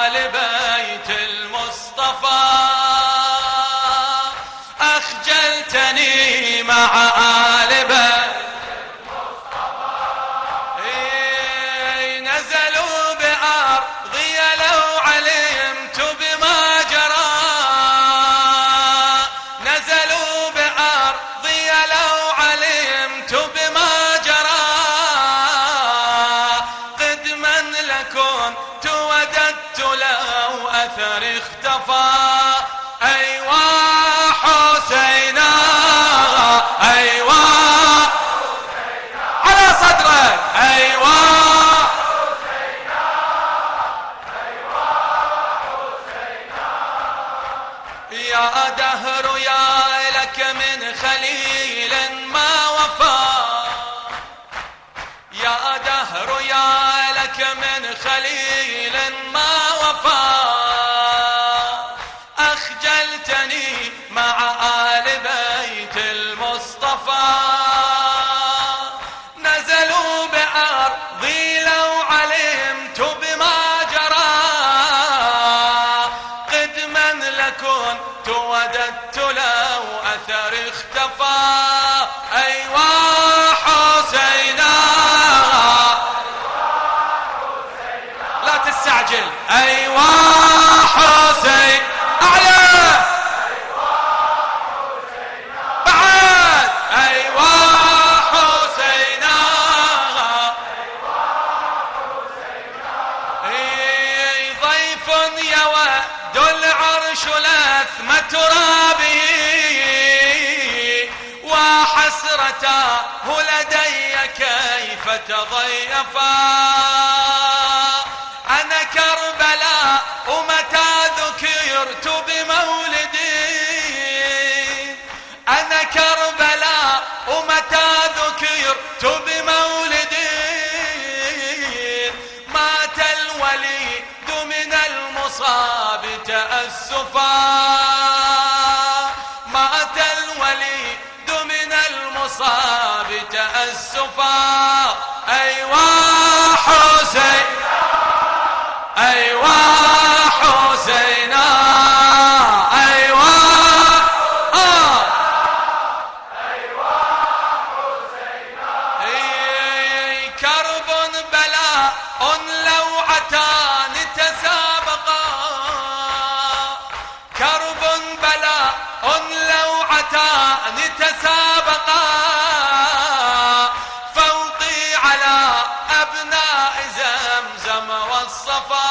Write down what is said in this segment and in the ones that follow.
آل بيت المصطفى أخجلتني مع آل بيت المصطفى نزلوا بأرضي لو علمت بما جرى نزلوا بأرضي لو علمت بما جرى قد من لكنت وددت لو أثر اختفى أيوا حسينا أيوا حسينا على صدرك أيوا حسينا أيوا حسينا يا دهر يا لك من خليل ما وفى يا دهر يا لك من خليل ما وفى أخجلتني مع آل بيت المصطفى نزلوا بأرضي لو علمت بما جرى قدما لكنت وددت لو أثر اختفى أيوا حسينا لا تستعجل أيوا حسين أعلى بعد أيوا حسينا ضيف يود العرش لثم ترابه وحسرته لدي كيف تضيفا أنا كربلاء ومتى ذكرت بمولدي أنا كربلاء ومتى ذكرت بمولدي مات الوليد من المصاب تأسفا مات الوليد من المصاب تأسفا أيوا حسين أيوا حسينا أيوا أيوا حسينا كرب بلاء لو عتان تسابقا كرب بلاء لو عتان تسابقا فوقي على أبناء زمزم والصفا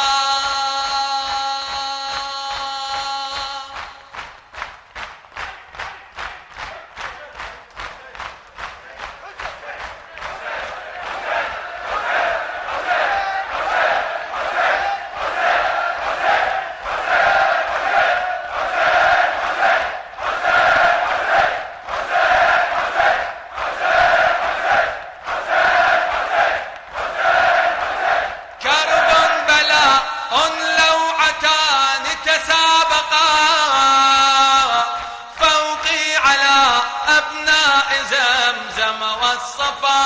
زمزم والصفا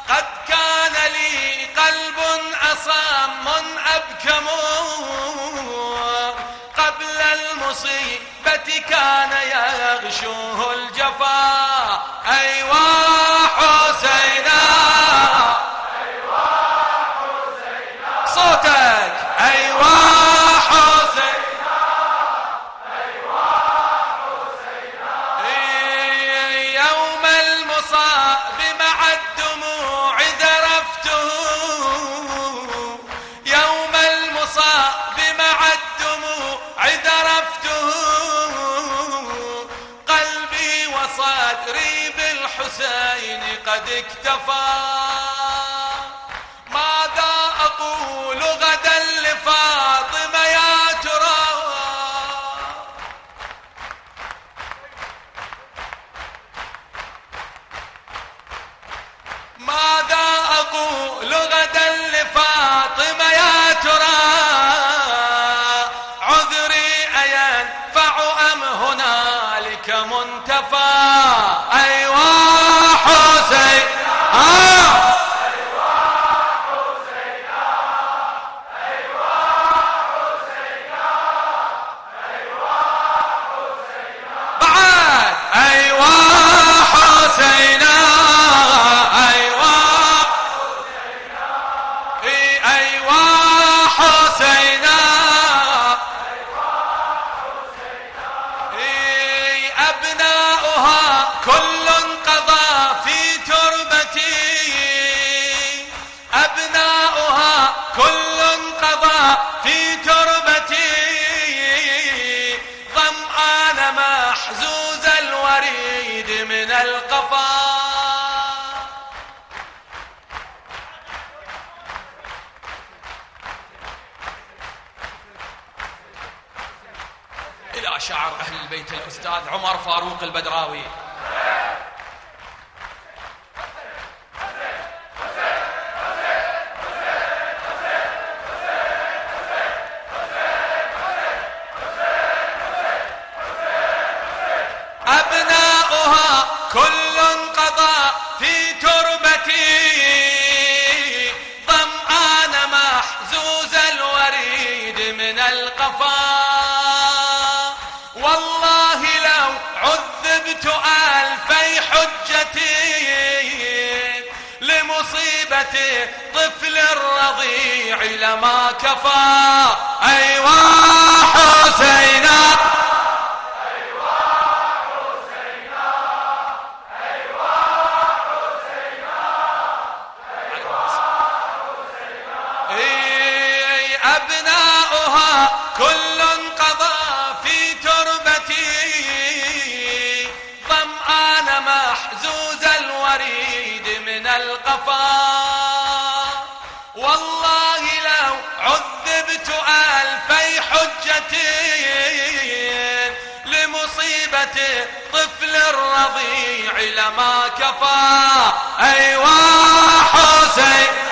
قد كان لي قلب أصم أبكم قبل المصيبة كان يغشوه الجفا أيوا حسينا أيوا حسينا صوتك أيوا بالحسين قد اكتفى ماذا أقول غدا لفاطمة يا ترى ماذا أقول غدا لفاطمة يا ترى عذري أينفع أم هنالك منتفى أيوا حسين أيوا حسين أيوا حسينا أبناؤها كل قضى في تربتي أبناؤها كل قضى في تربتي ظمآن محزوز الوريد من القفا إلى شعر أهل البيت الأستاذ عمر فاروق البدراوي. أبناؤها كل قضى في تربتي ظمآن محزوز الوريد من القفا والله لو عذبت ألفي حجتي لمصيبة طفل الرضيع لما كفى أيوا حسينا أبناؤها كل قضى في تربتي ظمآن محزوز الوريد من القفا والله لو عذبت ألفي حجتي لمصيبة طفل الرضيع لما كفى أيوا حسين